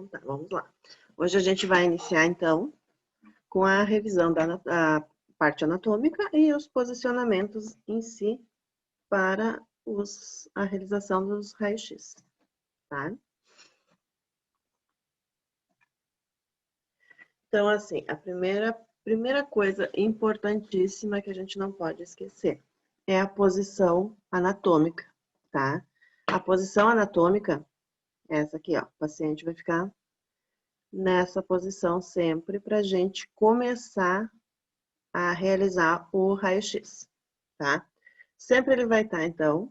Então tá, vamos lá. Hoje a gente vai iniciar, então, com a revisão da parte anatômica e os posicionamentos em si para a realização dos raios-x, tá? Então, assim, a primeira coisa importantíssima que a gente não pode esquecer é a posição anatômica, tá? A posição anatômica é essa aqui, ó. O paciente vai ficar nessa posição sempre para a gente começar a realizar o raio-x, tá? Sempre ele vai estar, então,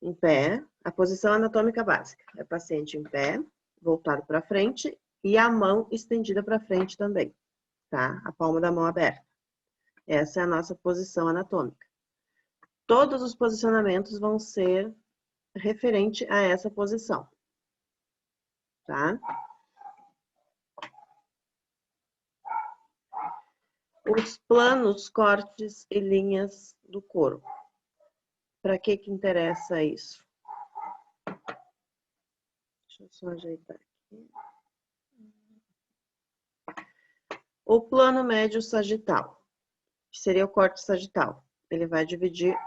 em pé, a posição anatômica básica. É o paciente em pé, voltado para frente e a mão estendida para frente também, tá? A palma da mão aberta. Essa é a nossa posição anatômica. Todos os posicionamentos vão ser referente a essa posição, tá? Os planos, cortes e linhas do corpo. Para que interessa isso? Deixa eu só ajeitar aqui. O plano médio sagital, que seria o corte sagital. Ele vai dividir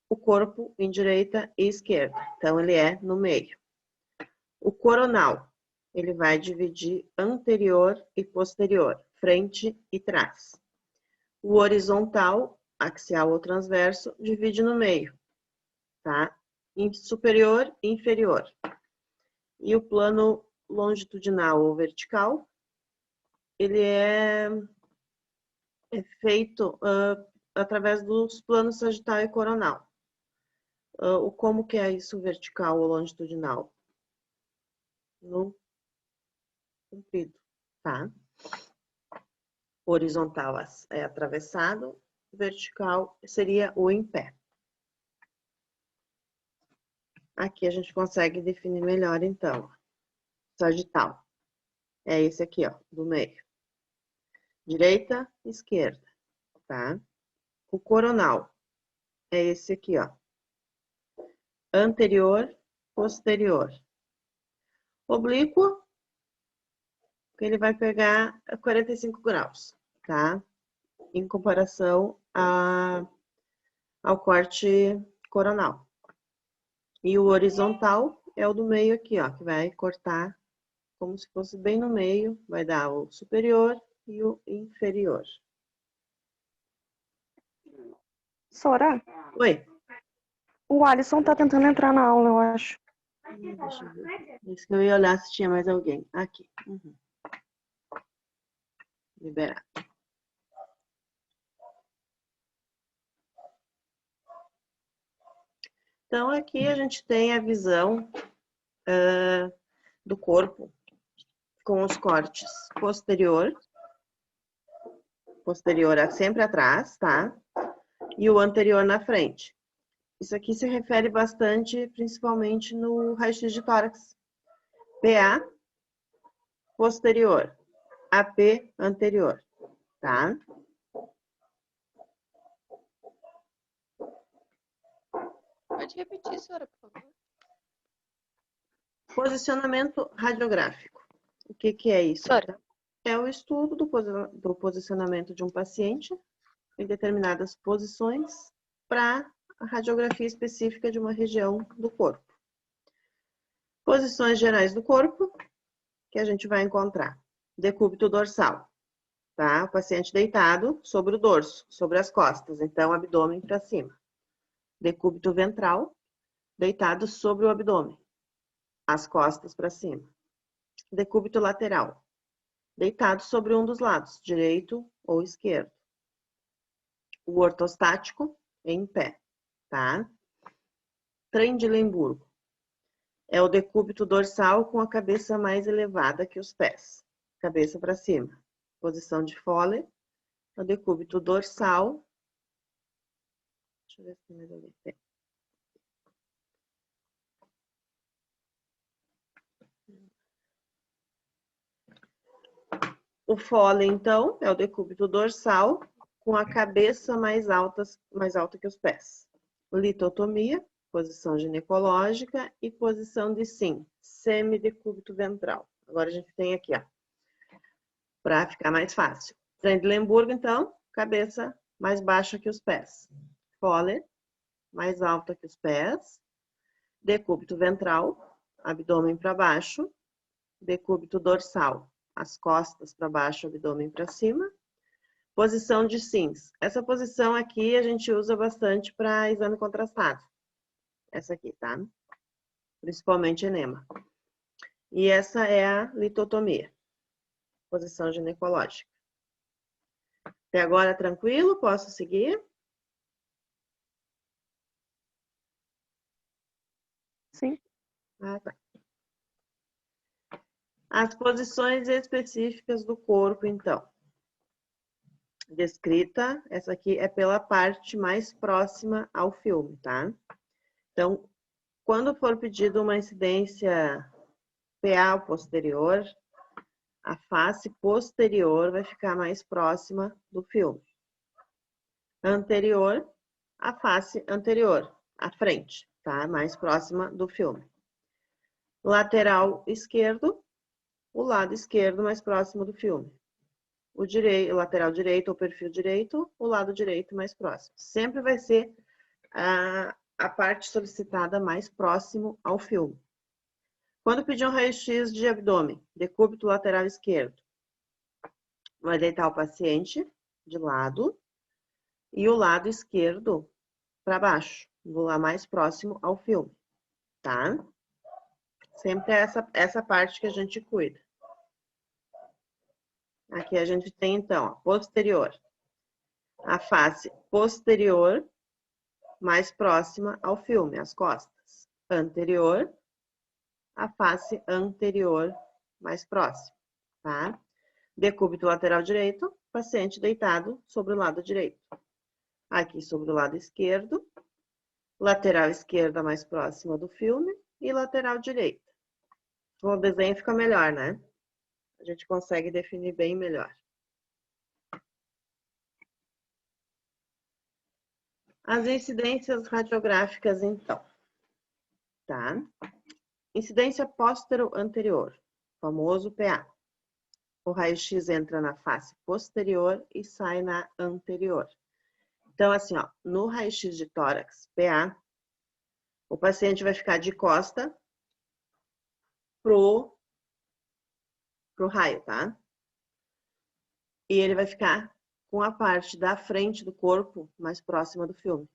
o corpo em direita e esquerda. Então, ele é no meio. O coronal, ele vai dividir anterior e posterior, frente e trás. O horizontal, axial ou transverso, divide no meio, tá? Em superior e inferior. E o plano longitudinal ou vertical, ele é feito através dos planos sagital e coronal. Como que é isso vertical ou longitudinal? No comprido, tá? Horizontal é atravessado, vertical seria o em pé. Aqui a gente consegue definir melhor, então. Sagital. É esse aqui, ó, do meio. Direita, esquerda, tá? O coronal é esse aqui, ó. Anterior, posterior. Oblíquo, ele vai pegar 45 graus, tá? Em comparação ao corte coronal. E o horizontal é o do meio aqui, ó, que vai cortar como se fosse bem no meio, vai dar o superior e o inferior. Sora? Oi? O Alisson tá tentando entrar na aula, eu acho. Deixa eu ver. Isso que eu ia olhar se tinha mais alguém. Aqui. Uhum. Liberar. Então, aqui a gente tem a visão do corpo com os cortes posterior é sempre atrás, tá? E o anterior na frente. Isso aqui se refere bastante, principalmente no raio-x de tórax. PA, posterior. AP, anterior, tá? Pode repetir, senhora, por favor. Posicionamento radiográfico. O que é isso? Senhora. É o estudo do posicionamento de um paciente em determinadas posições para a radiografia específica de uma região do corpo. Posições gerais do corpo que a gente vai encontrar. Decúbito dorsal, tá? O paciente deitado sobre o dorso, sobre as costas, então abdômen para cima. Decúbito ventral, deitado sobre o abdômen, as costas para cima. Decúbito lateral, deitado sobre um dos lados, direito ou esquerdo. O ortostático, em pé, tá? Trendelenburgo. É o decúbito dorsal com a cabeça mais elevada que os pés. Cabeça para cima. Posição de Fowler. É o decúbito dorsal. Deixa eu ver se tem mais alguém. Tem. O Fowler, então, é o decúbito dorsal com a cabeça mais alta que os pés. Litotomia, posição ginecológica e posição de sim, semidecúbito ventral. Agora a gente tem aqui, ó, para ficar mais fácil. Trendelenburg, então, cabeça mais baixa que os pés. Fowler, mais alta que os pés. Decúbito ventral, abdômen para baixo. Decúbito dorsal, as costas para baixo, abdômen para cima. Posição de Sims. Essa posição aqui a gente usa bastante para exame contrastado. Essa aqui, tá? Principalmente enema. E essa é a litotomia. Posição ginecológica. Até agora tranquilo? Posso seguir? Sim. Ah, tá. As posições específicas do corpo, então. Descrita, essa aqui é pela parte mais próxima ao filme, tá? Então, quando for pedido uma incidência PA posterior, a face posterior vai ficar mais próxima do filme. Anterior, a face anterior, a frente, tá? Mais próxima do filme. Lateral esquerdo, o lado esquerdo mais próximo do filme. O lateral direito ou perfil direito, o lado direito mais próximo. Sempre vai ser a parte solicitada mais próximo ao filme. Quando pedir um raio-x de abdômen, decúbito lateral esquerdo, vai deitar o paciente de lado e o lado esquerdo para baixo, do lado mais próximo ao filme, tá? Sempre é essa parte que a gente cuida. Aqui a gente tem, então, a posterior. A face posterior, mais próxima ao filme, as costas. Anterior, a face anterior, mais próxima, tá? Decúbito lateral direito, paciente deitado sobre o lado direito. Aqui sobre o lado esquerdo, lateral esquerda mais próxima do filme e lateral direita. O desenho fica melhor, né? A gente consegue definir bem melhor. As incidências radiográficas, então. Tá? Incidência póstero-anterior, famoso PA. O raio-x entra na face posterior e sai na anterior. Então, assim, ó, no raio-x de tórax, PA, o paciente vai ficar de costa pro raio, tá? E ele vai ficar com a parte da frente do corpo mais próxima do filme.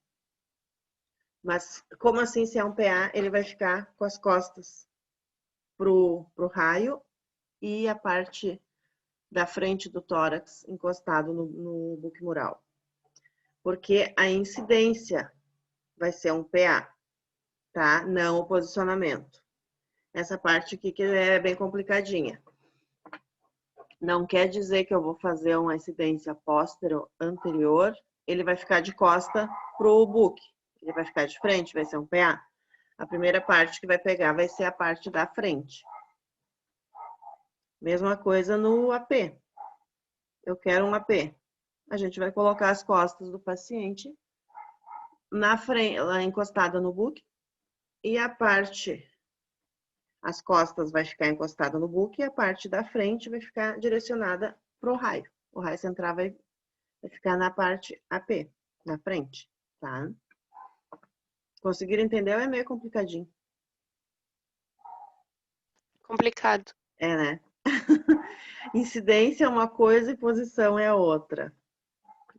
Mas, como assim, se é um PA, ele vai ficar com as costas pro raio e a parte da frente do tórax encostado no buquimural. Porque a incidência vai ser um PA, tá? Não o posicionamento. Essa parte aqui que é bem complicadinha. Não quer dizer que eu vou fazer uma incidência póstero anterior, ele vai ficar de costa pro buque. Ele vai ficar de frente, vai ser um PA. A primeira parte que vai pegar vai ser a parte da frente. Mesma coisa no AP. Eu quero um AP. A gente vai colocar as costas do paciente na frente, ela encostada no buque, e a parte, as costas vai ficar encostada no buque e a parte da frente vai ficar direcionada pro raio. O raio central vai ficar na parte AP, na frente, tá? Conseguiram entender ou é meio complicadinho? Complicado. É, né? Incidência é uma coisa e posição é outra.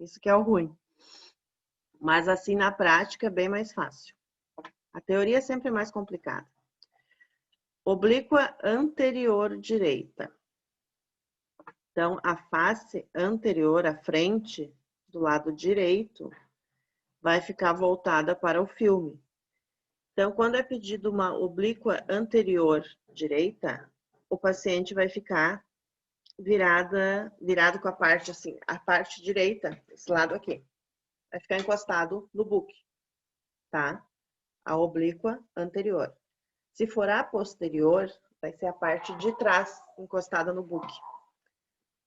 Isso que é o ruim. Mas assim, na prática, é bem mais fácil. A teoria é sempre mais complicada. Oblíqua anterior direita. Então, a face anterior, a frente, do lado direito, vai ficar voltada para o filme. Então, quando é pedido uma oblíqua anterior direita, o paciente vai ficar virado com a parte assim, a parte direita, esse lado aqui. Vai ficar encostado no buque, tá? A oblíqua anterior. Se for a posterior, vai ser a parte de trás, encostada no buque,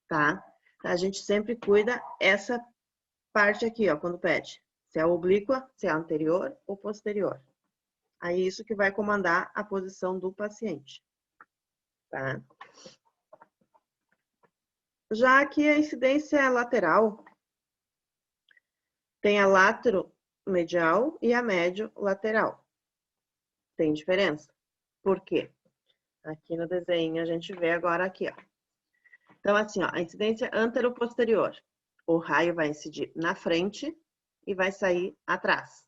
tá? A gente sempre cuida essa parte aqui, ó, quando pede. Se é a oblíqua, se é a anterior ou posterior. Aí isso que vai comandar a posição do paciente, tá? Já que a incidência é lateral, tem a lateromedial e a médio-lateral. Tem diferença. Por quê? Aqui no desenho a gente vê agora aqui, ó. Então, assim, ó, a incidência antero-posterior. O raio vai incidir na frente e vai sair atrás,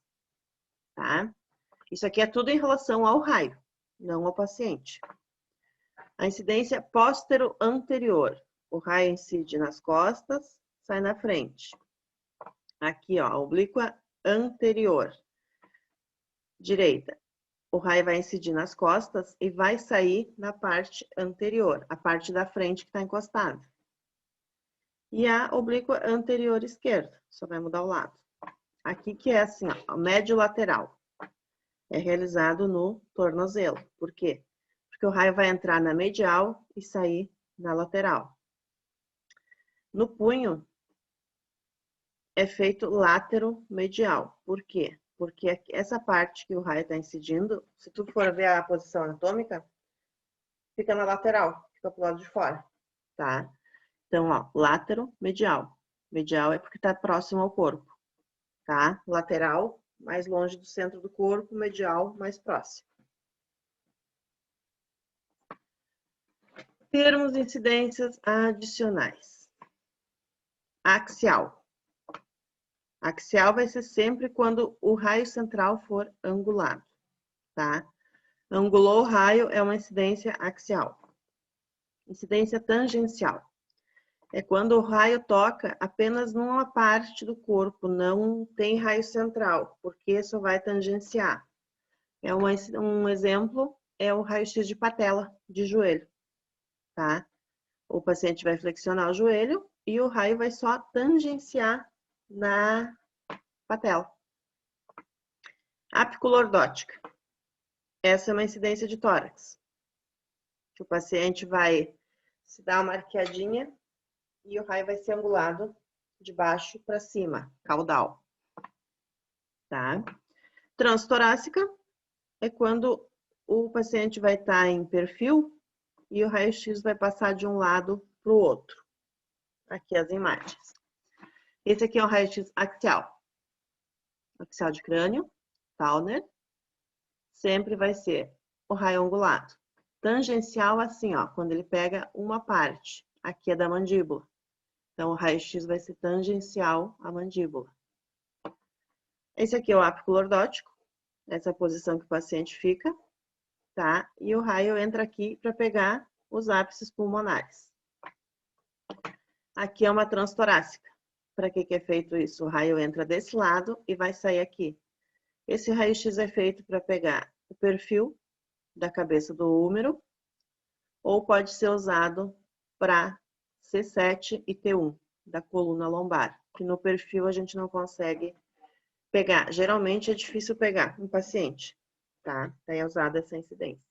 tá? Isso aqui é tudo em relação ao raio, não ao paciente. A incidência póstero-anterior. O raio incide nas costas, sai na frente. Aqui, ó, a oblíqua anterior. Direita. O raio vai incidir nas costas e vai sair na parte anterior, a parte da frente que está encostada. E a oblíqua anterior esquerda, só vai mudar o lado. Aqui que é assim, ó, o médio lateral. É realizado no tornozelo. Por quê? Porque o raio vai entrar na medial e sair na lateral. No punho, é feito látero-medial. Por quê? Porque essa parte que o raio está incidindo, se tu for ver a posição anatômica, fica na lateral, fica pro lado de fora, tá? Então, ó, látero-medial. Medial é porque está próximo ao corpo, tá? Lateral, mais longe do centro do corpo, medial, mais próximo. Termos de incidências adicionais. Axial. Axial vai ser sempre quando o raio central for angulado, tá? Angulou o raio é uma incidência axial. Incidência tangencial. É quando o raio toca apenas numa parte do corpo, não tem raio central, porque só vai tangenciar. Um exemplo é o raio-x de patela, de joelho, tá? O paciente vai flexionar o joelho e o raio vai só tangenciar na patela. Apiculordótica. Essa é uma incidência de tórax. Que o paciente vai se dar uma arqueadinha e o raio vai ser angulado de baixo para cima, caudal. Tá? Transtorácica é quando o paciente vai estar em perfil e o raio-x vai passar de um lado para o outro. Aqui as imagens. Esse aqui é o raio-x axial. Axial de crânio, Towner. Sempre vai ser o raio angulado. Tangencial assim, ó, quando ele pega uma parte. Aqui é da mandíbula. Então, o raio-x vai ser tangencial à mandíbula. Esse aqui é o ápice lordótico. Essa é a posição que o paciente fica, tá? E o raio entra aqui para pegar os ápices pulmonares. Aqui é uma transtorácica. Para que é feito isso? O raio entra desse lado e vai sair aqui. Esse raio-x é feito para pegar o perfil da cabeça do úmero, ou pode ser usado para C7 e T1, da coluna lombar, que no perfil a gente não consegue pegar. Geralmente é difícil pegar um paciente, tá? Daí é usada essa incidência.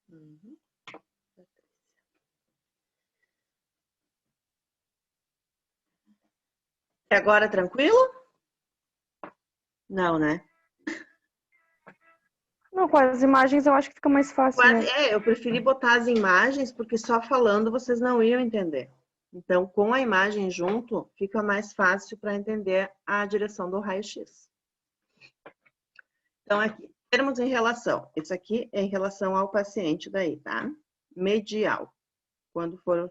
Uhum. Agora tranquilo? Não, né? Não, com as imagens eu acho que fica mais fácil, né? Eu preferi botar as imagens porque só falando vocês não iam entender. Então, com a imagem junto, fica mais fácil para entender a direção do raio-x. Então, aqui, termos em relação. Isso aqui é em relação ao paciente daí, tá? Medial. Quando for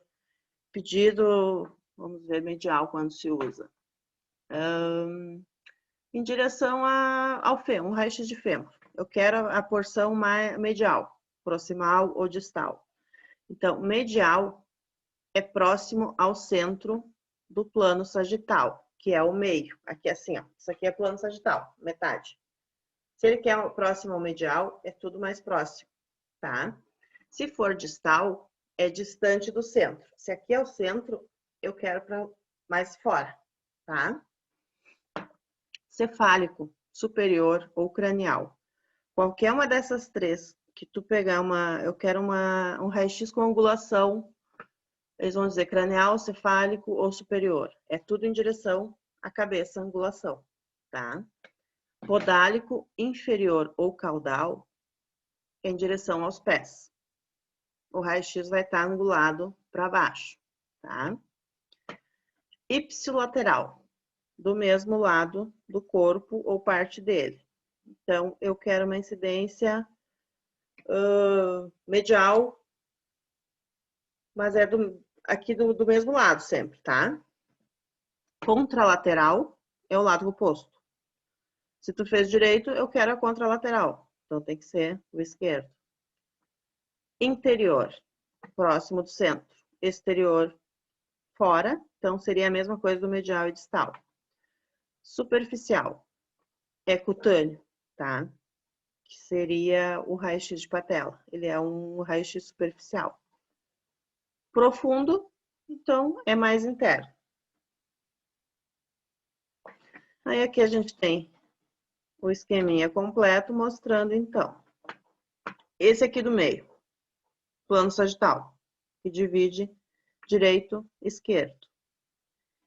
pedido, vamos ver medial quando se usa. Em direção ao fêmur, um raio-x de fêmur. Eu quero a porção medial, proximal ou distal. Então, medial é próximo ao centro do plano sagital, que é o meio. Aqui assim, ó. Isso aqui é plano sagital, metade. Se ele quer próximo ao medial, é tudo mais próximo, tá? Se for distal, é distante do centro. Se aqui é o centro, eu quero para mais fora, tá? Cefálico, superior ou cranial. Qualquer uma dessas três que tu pegar eu quero um raio-x com angulação, eles vão dizer cranial, cefálico ou superior. É tudo em direção a cabeça, a angulação, tá? Podálico inferior ou caudal em direção aos pés. O raio-x vai estar angulado para baixo, tá? Ipsilateral, do mesmo lado do corpo ou parte dele. Então, eu quero uma incidência medial, mas é aqui do mesmo lado sempre, tá? Contralateral é o lado oposto. Se tu fez direito, eu quero a contralateral. Então, tem que ser o esquerdo. Interior, próximo do centro. Exterior, fora. Então, seria a mesma coisa do medial e distal. Superficial, é cutâneo, tá? Que seria o raio-x de patela. Ele é um raio-x superficial. Profundo, então, é mais interno. Aí aqui a gente tem o esqueminha completo mostrando, então, esse aqui do meio, plano sagital, que divide direito e esquerdo.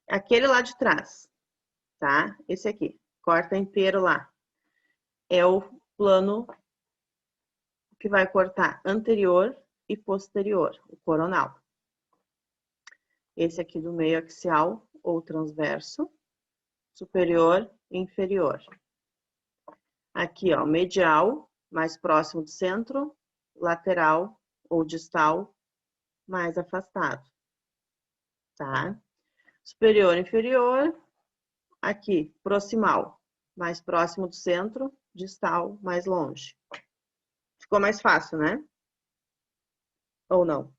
Aquele lá de trás, tá? Esse aqui, corta inteiro lá. É o plano que vai cortar anterior e posterior, o coronal. Esse aqui do meio axial ou transverso, superior e inferior. Aqui, ó, medial, mais próximo do centro, lateral ou distal, mais afastado, tá? Superior e inferior, aqui, proximal, mais próximo do centro, distal, mais longe. Ficou mais fácil, né? Ou não?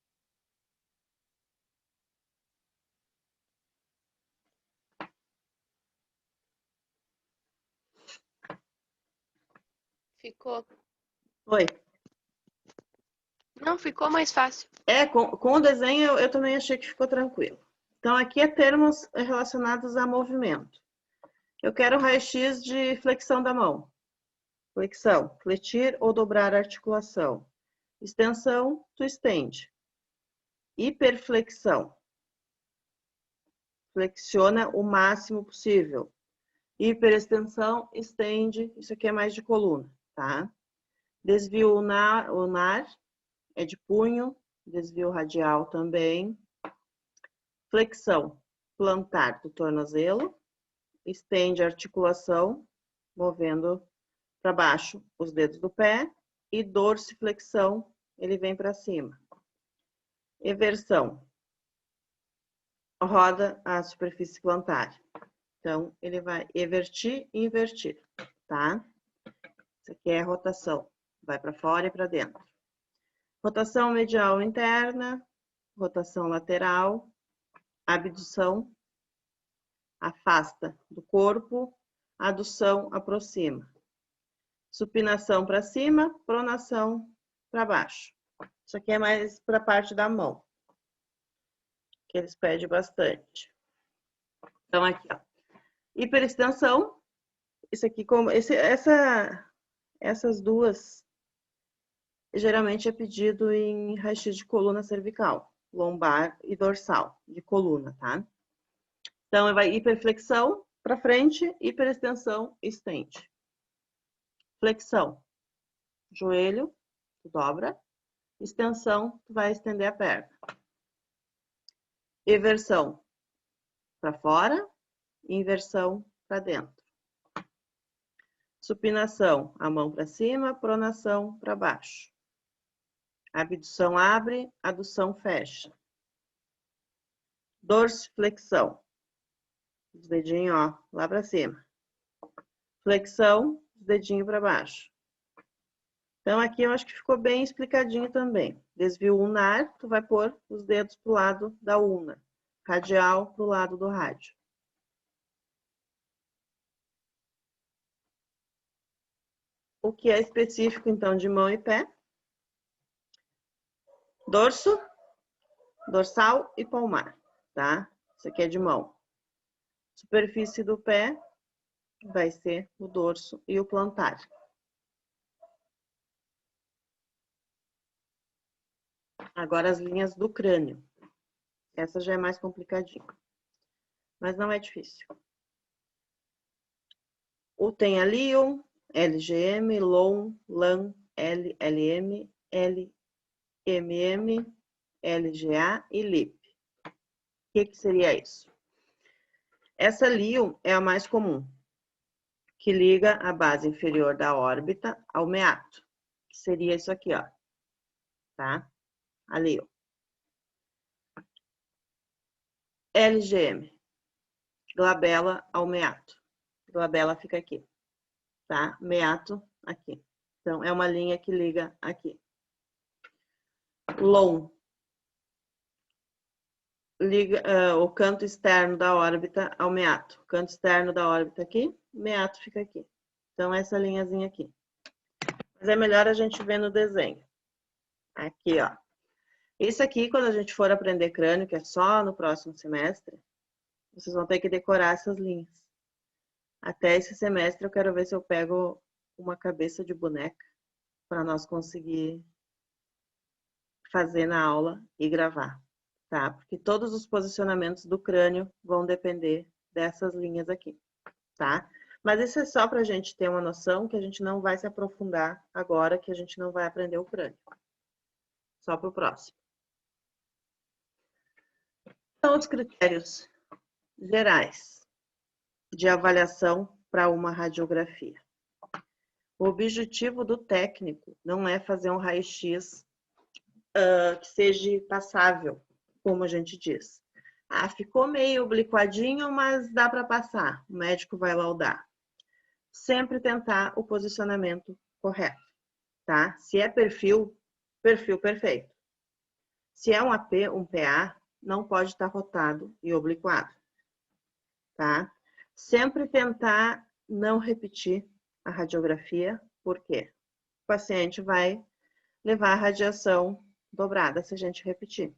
Ficou. Oi. Não, ficou mais fácil. Com o desenho eu também achei que ficou tranquilo. Então, aqui é termos relacionados a movimento. Eu quero raio-x de flexão da mão. Flexão, fletir ou dobrar a articulação. Extensão, tu estende. Hiperflexão, flexiona o máximo possível. Hiperextensão, estende, isso aqui é mais de coluna, tá? Desvio ulnar é de punho, desvio radial também. Flexão, plantar do tornozelo. Estende a articulação, movendo para baixo os dedos do pé. E dorsiflexão, ele vem para cima. Eversão, roda a superfície plantar. Então, ele vai evertir e invertir, tá? Isso aqui é a rotação. Vai para fora e para dentro. Rotação medial interna, rotação lateral, abdução, afasta do corpo, adução, aproxima. Supinação para cima, pronação para baixo. Isso aqui é mais para a parte da mão, que eles pedem bastante. Então, aqui, ó. Hiperextensão, isso aqui, essas duas, geralmente é pedido em raio-x de coluna cervical, lombar e dorsal, de coluna, tá? Então, vai hiperflexão para frente, hiperextensão, estende. Flexão, joelho, tu dobra. Extensão, tu vai estender a perna. Eversão, para fora. Inversão, para dentro. Supinação, a mão para cima, pronação para baixo. Abdução abre, adução fecha. Dorsiflexão, os dedinhos, ó, lá para cima. Flexão, os dedinhos para baixo. Então, aqui eu acho que ficou bem explicadinho também. Desvio ulnar, tu vai pôr os dedos pro lado da ulna. Radial pro lado do rádio. O que é específico, então, de mão e pé? Dorso, dorsal e palmar, tá? Isso aqui é de mão. Superfície do pé vai ser o dorso e o plantar. Agora as linhas do crânio. Essa já é mais complicadinha. Mas não é difícil. Tem a Lion, LGM, LON, LAN, LLM, LMM, LGA e LIP. O que seria isso? Essa Lion é a mais comum, que liga a base inferior da órbita ao meato, que seria isso aqui, ó, tá? A Lion. LGM, glabela ao meato. Glabela fica aqui, tá? Meato aqui. Então, é uma linha que liga aqui. LON, liga o canto externo da órbita ao meato. Canto externo da órbita aqui, meato fica aqui. Então, essa linhazinha aqui. Mas é melhor a gente ver no desenho. Aqui, ó. Isso aqui, quando a gente for aprender crânio, que é só no próximo semestre, vocês vão ter que decorar essas linhas. Até esse semestre eu quero ver se eu pego uma cabeça de boneca para nós conseguir fazer na aula e gravar, tá? Porque todos os posicionamentos do crânio vão depender dessas linhas aqui, tá? Mas isso é só para a gente ter uma noção que a gente não vai se aprofundar agora, que a gente não vai aprender o crânio. Só para o próximo. Então, os critérios gerais de avaliação para uma radiografia. O objetivo do técnico não é fazer um raio-x que seja passável, como a gente diz. Ah, ficou meio obliquadinho, mas dá para passar. O médico vai laudar. Sempre tentar o posicionamento correto, tá? Se é perfil, perfil perfeito. Se é um AP, um PA, não pode estar rotado e obliquado, tá? Sempre tentar não repetir a radiografia, por quê? O paciente vai levar a radiação dobrada se a gente repetir,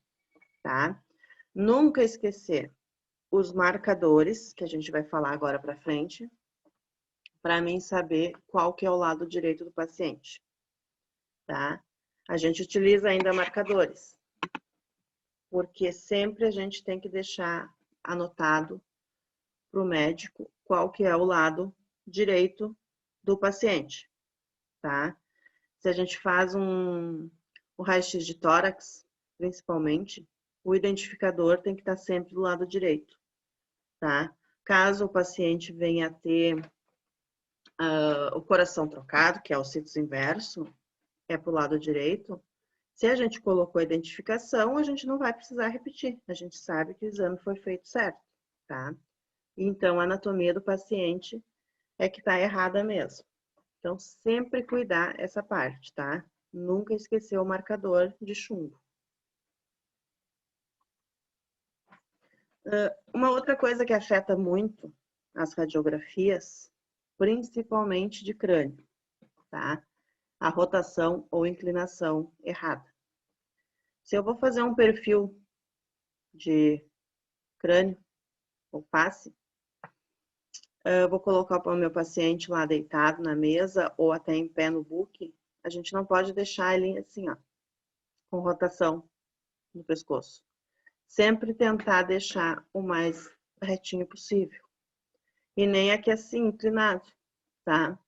tá? Nunca esquecer os marcadores, que a gente vai falar agora para frente, para mim saber qual que é o lado direito do paciente, tá? A gente utiliza ainda marcadores, porque sempre a gente tem que deixar anotado para o médico qual que é o lado direito do paciente, tá? Se a gente faz um raio-x de tórax, principalmente, o identificador tem que estar sempre do lado direito, tá? Caso o paciente venha a ter o coração trocado, que é o situs inverso, é para o lado direito, se a gente colocou a identificação, a gente não vai precisar repetir. A gente sabe que o exame foi feito certo, tá? Então, a anatomia do paciente é que está errada mesmo. Então, sempre cuidar essa parte, tá? Nunca esquecer o marcador de chumbo. Uma outra coisa que afeta muito as radiografias, principalmente de crânio, tá? A rotação ou inclinação errada. Se eu vou fazer um perfil de crânio ou face, eu vou colocar o meu paciente lá deitado na mesa ou até em pé no book, a gente não pode deixar ele assim, ó, com rotação no pescoço. Sempre tentar deixar o mais retinho possível. E nem aqui assim, inclinado, tá?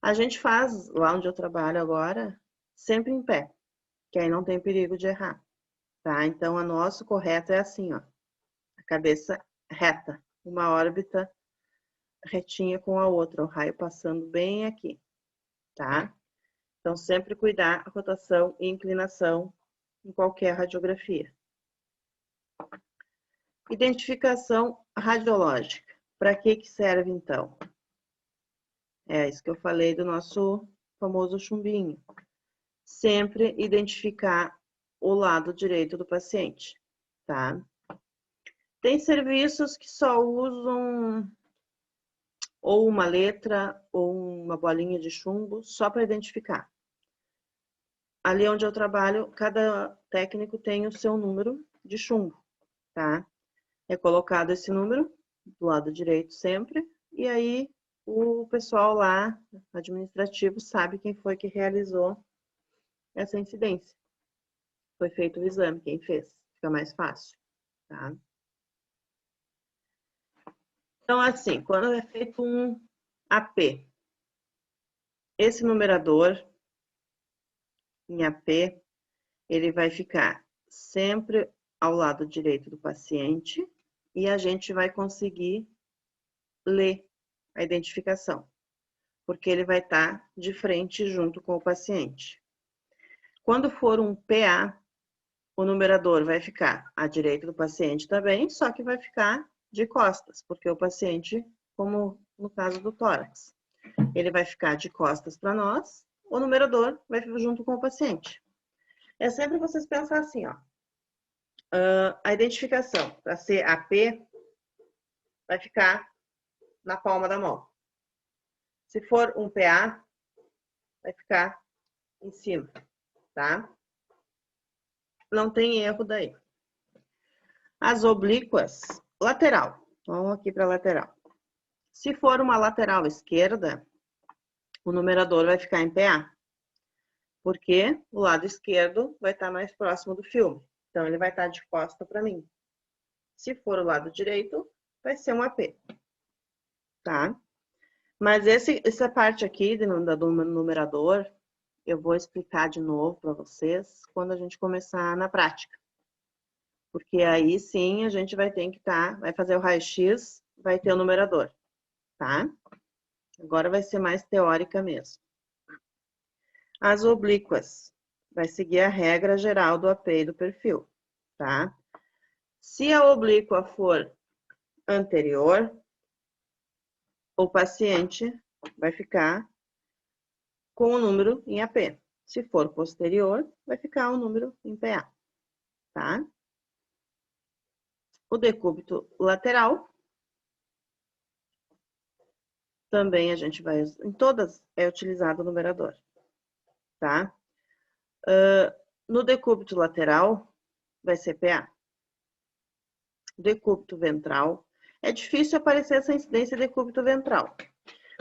A gente faz, lá onde eu trabalho agora, sempre em pé, que aí não tem perigo de errar, tá? Então, o nosso correto é assim, ó. A cabeça reta, uma órbita retinha com a outra, o raio passando bem aqui, tá? Então, sempre cuidar a rotação e inclinação em qualquer radiografia. Identificação radiológica. Para que serve, então? É isso que eu falei do nosso famoso chumbinho. Sempre identificar o lado direito do paciente, tá? Tem serviços que só usam ou uma letra ou uma bolinha de chumbo só para identificar. Ali onde eu trabalho, cada técnico tem o seu número de chumbo, tá? É colocado esse número do lado direito sempre, e aí o pessoal lá, administrativo, sabe quem foi que realizou essa incidência. Foi feito o exame, quem fez. Fica mais fácil, tá? Então, assim, quando é feito um AP. Esse numerador em AP, ele vai ficar sempre ao lado direito do paciente e a gente vai conseguir ler a identificação, porque ele vai estar de frente junto com o paciente. Quando for um PA, o numerador vai ficar à direita do paciente também, só que vai ficar de costas, porque o paciente, como no caso do tórax, ele vai ficar de costas para nós, o numerador vai ficar junto com o paciente. É sempre vocês pensar assim, ó. A identificação para ser AP vai ficar na palma da mão. Se for um PA, vai ficar em cima, tá? Não tem erro daí. As oblíquas, lateral. Vamos aqui para lateral. Se for uma lateral esquerda, o numerador vai ficar em PA, porque o lado esquerdo vai estar mais próximo do filme. Então, ele vai estar de costa para mim. Se for o lado direito, vai ser um AP, tá? Mas essa parte aqui do numerador, eu vou explicar de novo para vocês quando a gente começar na prática. Porque aí sim a gente vai ter que vai fazer o raio-x, vai ter o numerador, tá? Agora vai ser mais teórica mesmo. As oblíquas, vai seguir a regra geral do AP e do perfil, tá? Se a oblíqua for anterior, o paciente vai ficar com o número em AP. Se for posterior, vai ficar o número em PA, tá? O decúbito lateral, também a gente vai... Em todas é utilizado o numerador, tá? No decúbito lateral, vai ser PA. Decúbito ventral. É difícil aparecer essa incidência de decúbito ventral,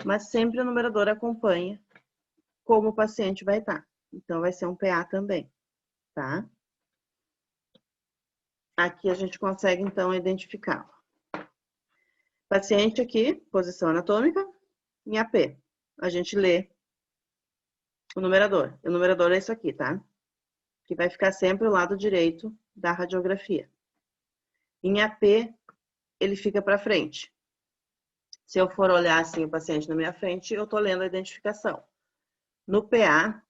mas sempre o numerador acompanha como o paciente vai estar. Então, vai ser um PA também, tá? Aqui a gente consegue, então, identificar. Paciente aqui, posição anatômica, em AP. A gente lê o numerador. O numerador é isso aqui, tá? Que vai ficar sempre o lado direito da radiografia. Em AP, ele fica para frente. Se eu for olhar assim o paciente na minha frente, eu tô lendo a identificação. No PA,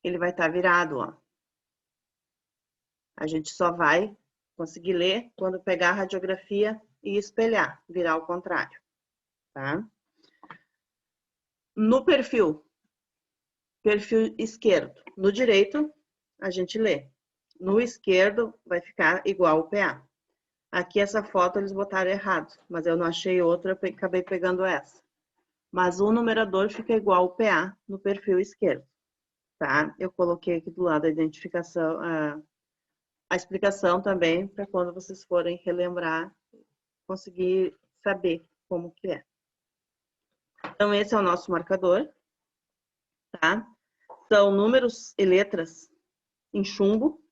ele vai estar virado, ó. A gente só vai conseguir ler quando pegar a radiografia e espelhar, virar ao contrário, tá? No perfil esquerdo, no direito, a gente lê. No esquerdo, vai ficar igual o PA. Aqui essa foto eles botaram errado, mas eu não achei outra, eu acabei pegando essa. Mas o numerador fica igual o PA no perfil esquerdo, tá? Eu coloquei aqui do lado a identificação, a explicação também, para quando vocês forem relembrar, conseguir saber como que é. Então, esse é o nosso marcador, tá? São números e letras em chumbo,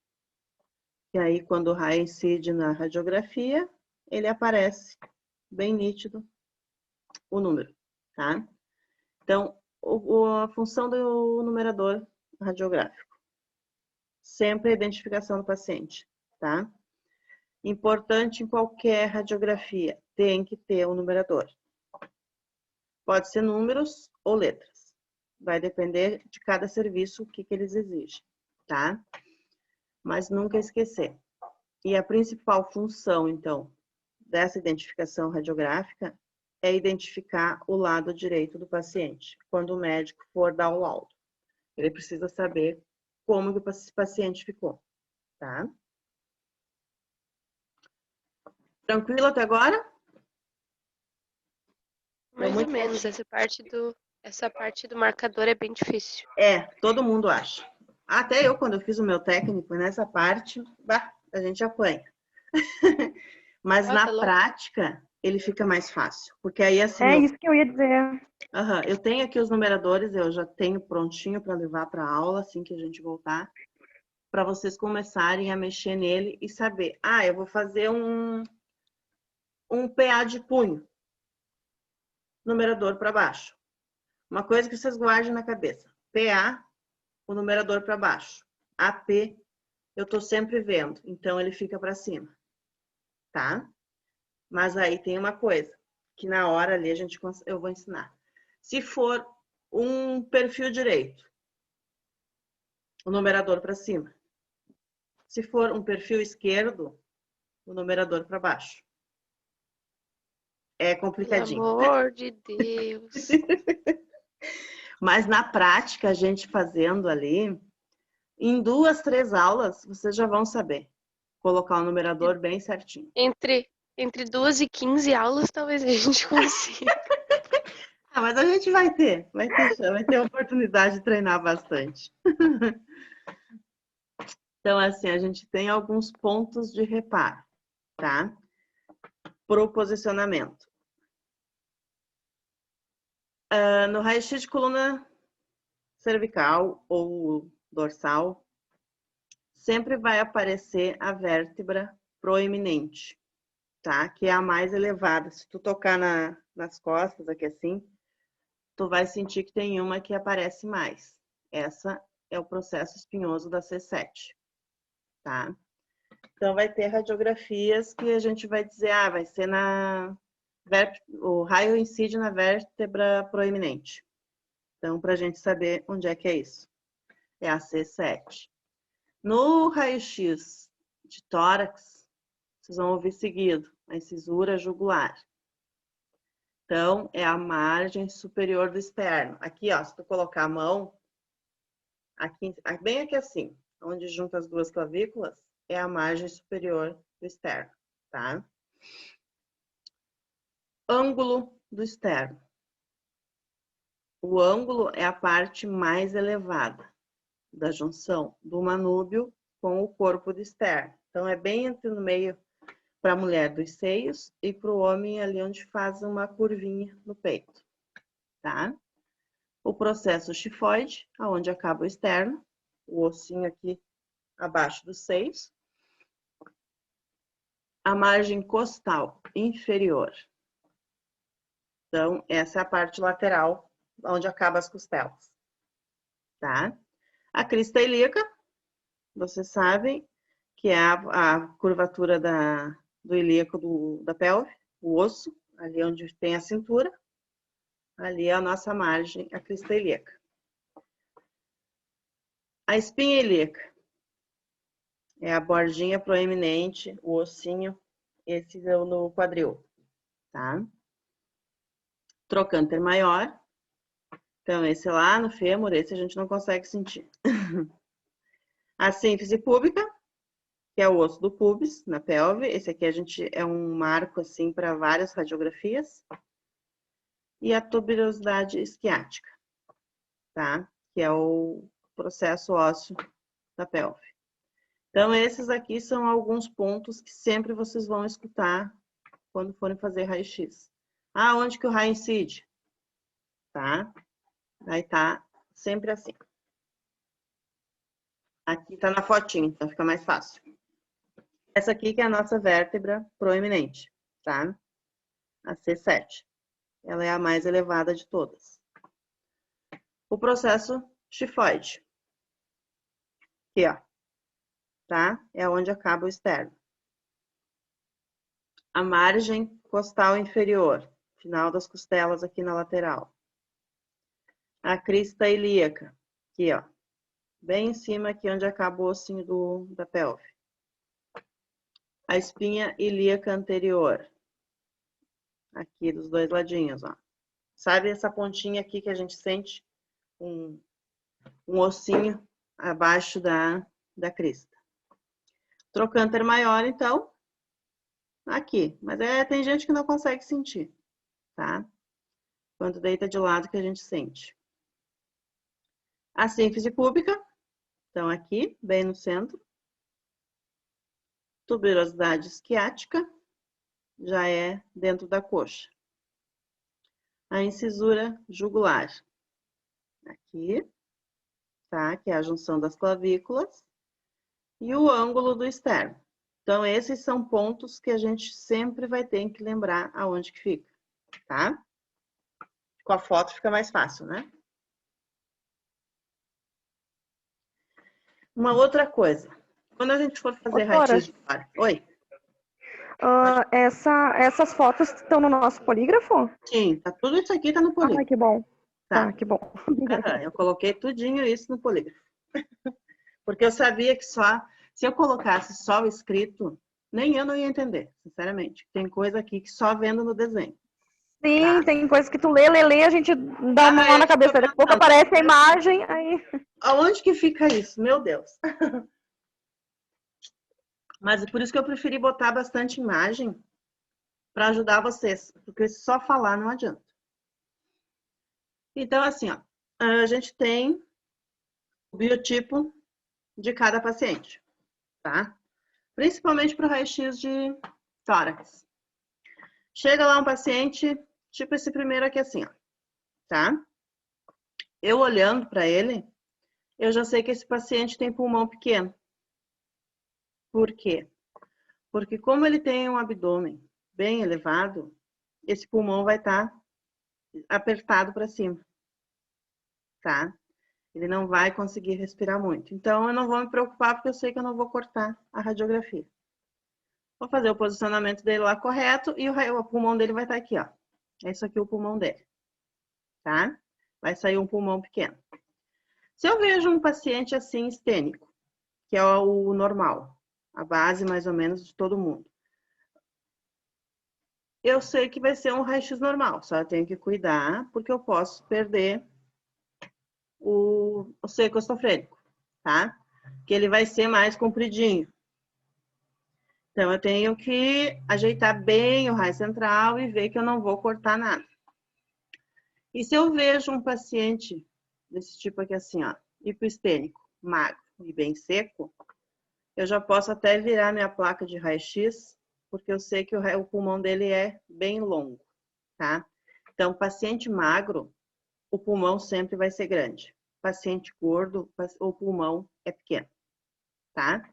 e aí quando o raio incide na radiografia, ele aparece bem nítido o número, tá? Então, a função do numerador radiográfico. Sempre a identificação do paciente, tá? Importante em qualquer radiografia, tem que ter um numerador. Pode ser números ou letras. Vai depender de cada serviço o que eles exigem, tá? Mas nunca esquecer. E a principal função, então, dessa identificação radiográfica é identificar o lado direito do paciente, quando o médico for dar o laudo. Ele precisa saber como que o paciente ficou, tá? Tranquilo até agora? Mais ou menos, essa parte do marcador é bem difícil. É, todo mundo acha. Até eu, quando eu fiz o meu técnico, nessa parte, a gente apanha. Mas na prática, ele fica mais fácil. Porque aí, assim... É isso que eu ia dizer. Eu tenho aqui os numeradores, eu já tenho prontinho para levar para a aula, assim que a gente voltar, para vocês começarem a mexer nele e saber. Eu vou fazer um PA de punho. numerador para baixo. Uma coisa que vocês guardem na cabeça. PA, o numerador para baixo. AP, eu tô sempre vendo, então ele fica para cima, tá? Mas aí tem uma coisa, que na hora ali eu vou ensinar. Se for um perfil direito, o numerador para cima. Se for um perfil esquerdo, o numerador para baixo. É Pelo complicadinho. amor de Deus. Mas na prática, a gente fazendo ali, em 2, 3 aulas, vocês já vão saber colocar o numerador bem certinho. Entre 2 e 15 aulas, talvez a gente consiga. Ah, mas a gente vai ter oportunidade de treinar bastante. Então, assim, a gente tem alguns pontos de reparo, tá? Pro posicionamento. No raio-x de coluna cervical ou dorsal, sempre vai aparecer a vértebra proeminente, tá? Que é a mais elevada. Se tu tocar nas costas aqui assim, tu vai sentir que tem uma que aparece mais. Essa é o processo espinhoso da C7, tá? Então, vai ter radiografias que a gente vai dizer, vai ser o raio incide na vértebra proeminente. Então, para a gente saber onde é que é isso. É a C7. No raio-x de tórax, vocês vão ouvir seguido, a incisura jugular. Então, é a margem superior do externo. Aqui, ó, se tu colocar a mão, aqui, bem aqui assim, onde junta as duas clavículas, é a margem superior do externo, tá? Ângulo do externo. O ângulo é a parte mais elevada da junção do manúbio com o corpo do externo. Então, é bem entre no meio para a mulher dos seios e para o homem ali onde faz uma curvinha no peito, tá? O processo xifoide, aonde acaba o externo, o ossinho aqui abaixo dos seios. A margem costal inferior. Então, essa é a parte lateral, onde acaba as costelas, tá? A crista ilíaca, vocês sabem que é a curvatura do ilíaco da pelve, o osso, ali onde tem a cintura. Ali é a nossa margem, a crista ilíaca. A espinha ilíaca é a bordinha proeminente, o ossinho, esse é no quadril, tá? Trocânter maior. Então, esse lá no fêmur, esse a gente não consegue sentir. A sínfise púbica, que é o osso do pubis, na pelve. Esse aqui é um marco, assim, para várias radiografias. E a tuberosidade isquiática, tá? Que é o processo ósseo da pelve. Então, esses aqui são alguns pontos que sempre vocês vão escutar quando forem fazer raio-x. Onde que o raio incide? Tá? Vai estar sempre assim. Aqui tá na fotinha, então fica mais fácil. Essa aqui que é a nossa vértebra proeminente, tá? A C7. Ela é a mais elevada de todas. O processo xifoide. Aqui, ó. Tá? É onde acaba o externo. A margem costal inferior. Final das costelas aqui na lateral. A crista ilíaca. Aqui, ó. Bem em cima aqui onde acaba o ossinho da pelve. A espinha ilíaca anterior. Aqui dos dois ladinhos, ó. Sabe essa pontinha aqui que a gente sente? Um ossinho abaixo da crista. Trocânter maior, então, aqui. Mas tem gente que não consegue sentir, tá? Quando deita de lado que a gente sente. A sínfise púbica, então aqui, bem no centro. Tuberosidade isquiática, já é dentro da coxa. A incisura jugular, aqui, tá? Que é a junção das clavículas. E o ângulo do externo. Então, esses são pontos que a gente sempre vai ter que lembrar aonde que fica, tá? Com a foto fica mais fácil, né? Uma outra coisa. Quando a gente for fazer Doutora, raio-x de tórax... Oi? essas fotos estão no nosso polígrafo? Sim, tá, tudo isso aqui tá no Ah, polígrafo. que bom. Tá. Tá, que bom. Aham, eu coloquei tudinho isso no polígrafo. Porque eu sabia que se eu colocasse só o escrito, nem eu não ia entender, sinceramente. Tem coisa aqui que só vendo no desenho. Sim, Tá? tem coisas que tu lê, a gente dá um nó Eu na fico cabeça. Daqui a pouco pensando, aparece a imagem, aí... aonde que fica isso? Meu Deus. Mas por isso que eu preferi botar bastante imagem para ajudar vocês, porque só falar não adianta. Então, assim, ó, a gente tem o biotipo de cada paciente, tá? Principalmente para o raio-x de tórax. Chega lá um paciente, tipo esse primeiro aqui assim, ó, tá? Eu olhando para ele, eu já sei que esse paciente tem pulmão pequeno. Por quê? Porque como ele tem um abdômen bem elevado, esse pulmão vai estar apertado para cima, tá? Ele não vai conseguir respirar muito. Então, eu não vou me preocupar porque eu sei que eu não vou cortar a radiografia. Vou fazer o posicionamento dele lá correto e o pulmão dele vai estar aqui, ó. É isso aqui o pulmão dele, tá? Vai sair um pulmão pequeno. Se eu vejo um paciente assim estênico, que é o normal, a base mais ou menos de todo mundo, eu sei que vai ser um raio-x normal, só eu tenho que cuidar porque eu posso perder o seco estofrênico, tá? Que ele vai ser mais compridinho. Então, eu tenho que ajeitar bem o raio central e ver que eu não vou cortar nada. E se eu vejo um paciente desse tipo aqui assim, ó, hipoestênico, magro e bem seco, eu já posso até virar minha placa de raio-x, porque eu sei que o pulmão dele é bem longo, tá? Então, paciente magro, o pulmão sempre vai ser grande. Paciente gordo, o pulmão é pequeno, tá?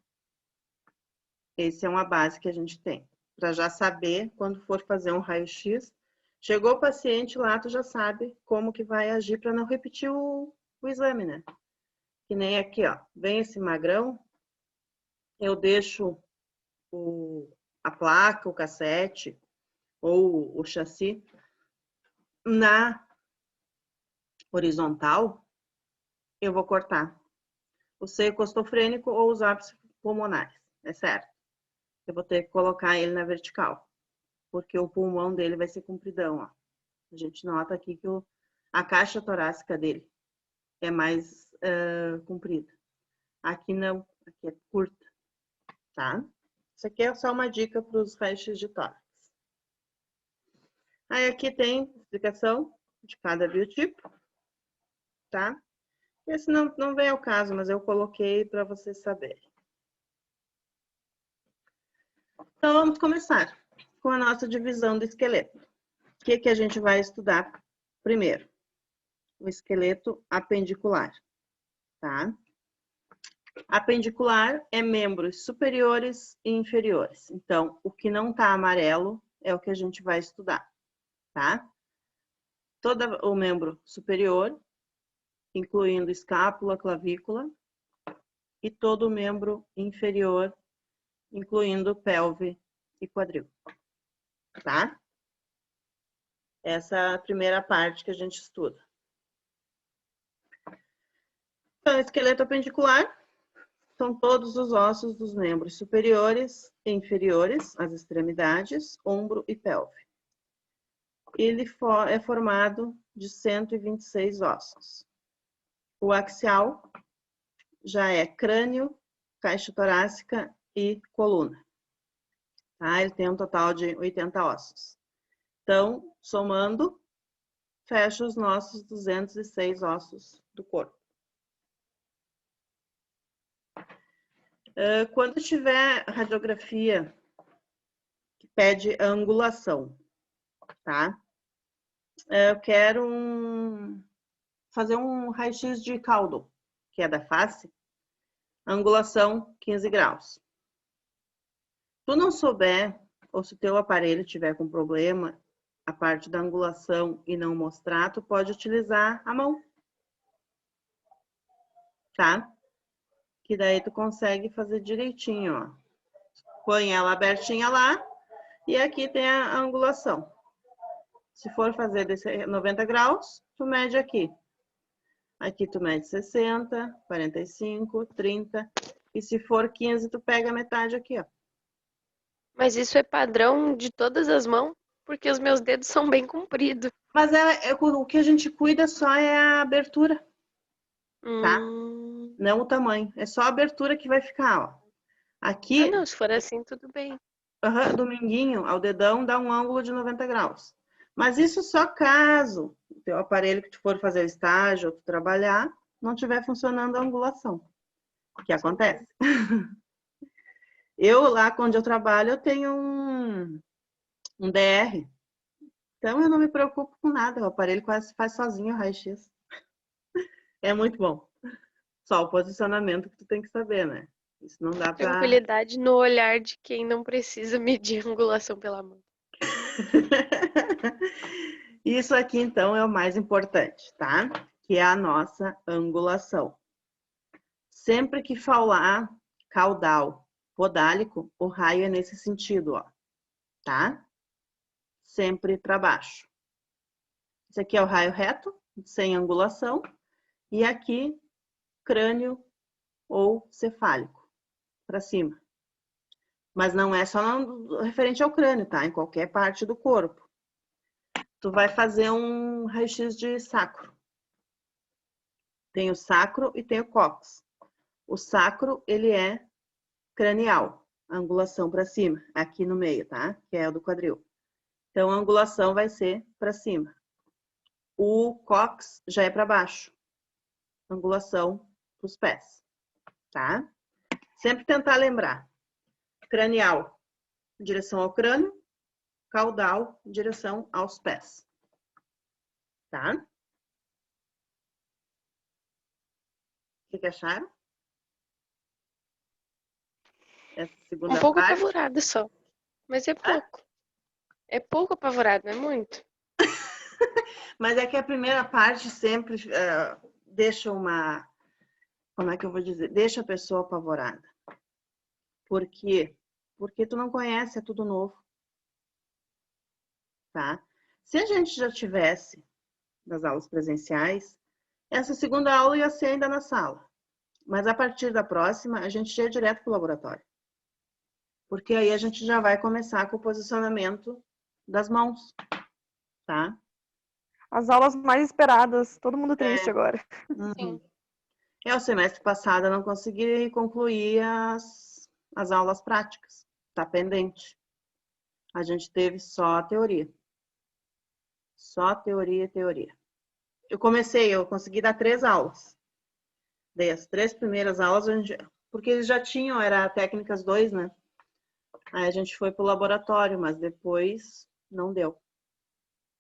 Essa é uma base que a gente tem, para já saber quando for fazer um raio-x. Chegou o paciente lá, tu já sabe como que vai agir para não repetir o exame, né? Que nem aqui, ó, vem esse magrão, eu deixo a placa, o cassete ou o chassi na horizontal, eu vou cortar o seco estofrênico ou os ápices pulmonares, é certo? Eu vou ter que colocar ele na vertical, porque o pulmão dele vai ser compridão, ó. A gente nota aqui que a caixa torácica dele é mais comprida. Aqui não, aqui é curta, tá? Isso aqui é só uma dica para os raios de tórax. Aí aqui tem explicação de cada biotipo, tá? Esse não vem ao caso, mas eu coloquei para vocês saberem. Então, vamos começar com a nossa divisão do esqueleto. O que a gente vai estudar primeiro? O esqueleto apendicular, tá? Apendicular é membros superiores e inferiores. Então, o que não tá amarelo é o que a gente vai estudar, tá? Todo o membro superior, incluindo escápula, clavícula, e todo o membro inferior, incluindo pelve e quadril, tá? Essa é a primeira parte que a gente estuda. Então, esqueleto apendicular são todos os ossos dos membros superiores e inferiores, as extremidades, ombro e pelve. Ele é formado de 126 ossos. O axial já é crânio, caixa torácica e coluna. Tá? Ele tem um total de 80 ossos. Então, somando, fecha os nossos 206 ossos do corpo. Quando tiver radiografia que pede angulação, tá? Eu quero fazer um raio-x de caldo, que é da face, angulação 15 graus. Se tu não souber, ou se o teu aparelho tiver com problema, a parte da angulação e não mostrar, tu pode utilizar a mão. Tá? Que daí tu consegue fazer direitinho, ó. Põe ela abertinha lá e aqui tem a angulação. Se for fazer desse 90 graus, tu mede aqui. Aqui tu mede 60, 45, 30. E se for 15, tu pega a metade aqui, ó. Mas isso é padrão de todas as mãos? Porque os meus dedos são bem compridos. Mas o que a gente cuida só é a abertura, tá? Hum... Não o tamanho. É só a abertura que vai ficar, ó. Ah, Aqui, não, se for assim, tudo bem. do minguinho ao dedão, dá um ângulo de 90 graus. Mas isso só caso o teu aparelho que tu for fazer o estágio ou tu trabalhar, não estiver funcionando a angulação. O que acontece? Eu, lá onde eu trabalho, eu tenho um DR. Então, eu não me preocupo com nada. O aparelho quase faz sozinho o raio-x. É muito bom. Só o posicionamento que tu tem que saber, né? Isso não dá pra... Tranquilidade no olhar de quem não precisa medir angulação pela mão. Isso aqui, então, é o mais importante, tá? Que é a nossa angulação. Sempre que falar caudal podálico, o raio é nesse sentido, ó. Tá? Sempre para baixo. Esse aqui é o raio reto, sem angulação. E aqui, crânio ou cefálico, para cima. Mas não é só referente ao crânio, tá? Em qualquer parte do corpo. Tu vai fazer um raio-x de sacro. Tem o sacro e tem o cóccix. O sacro, ele é cranial, a angulação para cima, aqui no meio, tá? Que é o do quadril. Então, a angulação vai ser para cima. O cóccix já é para baixo. Angulação para os pés, tá? Sempre tentar lembrar. Cranial, em direção ao crânio. Caudal, em direção aos pés. Tá? O que acharam? Essa segunda Um pouco parte. apavorada só. Mas é pouco. É pouco apavorado, não é muito? Mas é que a primeira parte sempre deixa uma... Como é que eu vou dizer? Deixa a pessoa apavorada. Por quê? Porque tu não conhece, é tudo novo. Tá? Se a gente já tivesse das aulas presenciais, essa segunda aula ia ser ainda na sala. Mas a partir da próxima, a gente ia direto para o laboratório. Porque aí a gente já vai começar com o posicionamento das mãos, tá? As aulas mais esperadas, todo mundo triste agora. Sim. O semestre passado eu não consegui concluir as aulas práticas. Tá pendente. A gente teve só a teoria. Só teoria e teoria. Eu consegui dar 3 aulas. Dei as 3 primeiras aulas, porque eles já tinham, era técnicas 2, né? Aí a gente foi pro laboratório, mas depois não deu.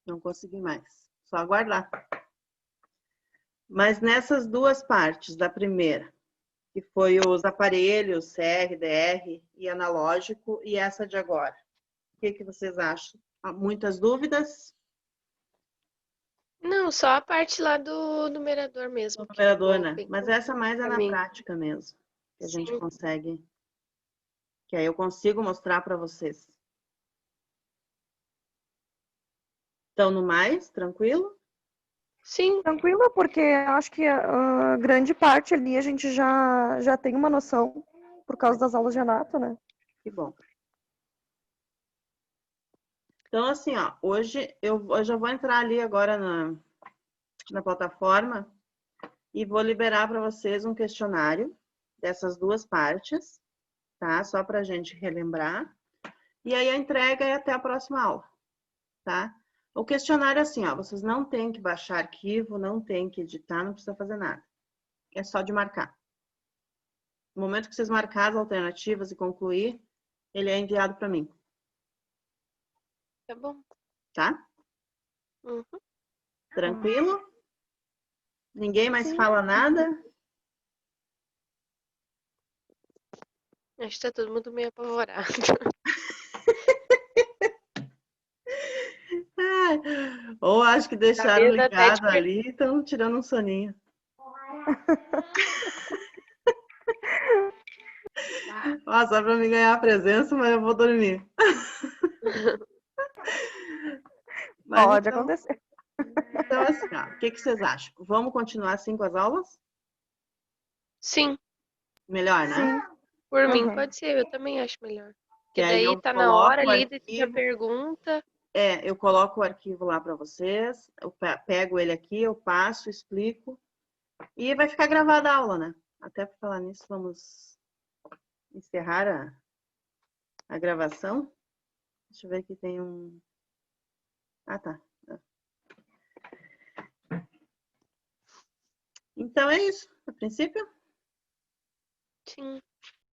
Não consegui mais. Só aguardar. Mas nessas duas partes da primeira, que foi os aparelhos, CR, DR e analógico, e essa de agora, o que vocês acham? Há muitas dúvidas? Não, só a parte lá do numerador mesmo. No Que ficou numerador, né? bem Mas essa mais é pra na mim. prática mesmo. Que a gente Sim. consegue. Que aí eu consigo mostrar para vocês. Então, no mais, tranquilo? Sim, Tranquila, porque acho que a grande parte ali a gente já tem uma noção por causa das aulas de anato, né? Que bom. Então, assim, ó, hoje eu já vou entrar ali agora na plataforma e vou liberar para vocês um questionário dessas duas partes, tá? Só para a gente relembrar. E aí a entrega é até a próxima aula, tá? O questionário é assim, ó, vocês não têm que baixar arquivo, não têm que editar, não precisa fazer nada. É só de marcar. No momento que vocês marcarem as alternativas e concluir, ele é enviado para mim, tá bom. tá? Uhum. Tranquilo? Ninguém mais Sim. fala nada? Acho que tá todo mundo meio apavorado. Ou acho que deixaram Talvez até ligado ali e estão tirando um soninho. Ó, só para me ganhar a presença, mas eu vou dormir. Mas Pode acontecer. então assim, ó, o que vocês acham? Vamos continuar assim com as aulas? Sim, Melhor, né? Sim. por mim Uhum. pode ser, eu também acho melhor. Que Porque aí daí eu tá na hora coloco o ali, daí tu já arquivo. pergunta. Eu coloco o arquivo lá para vocês, eu pego ele aqui, eu passo, explico e vai ficar gravada a aula, né? Até por falar nisso, vamos encerrar a gravação. Deixa eu ver aqui, tem um... Ah, tá. Então é isso, a princípio. Sim.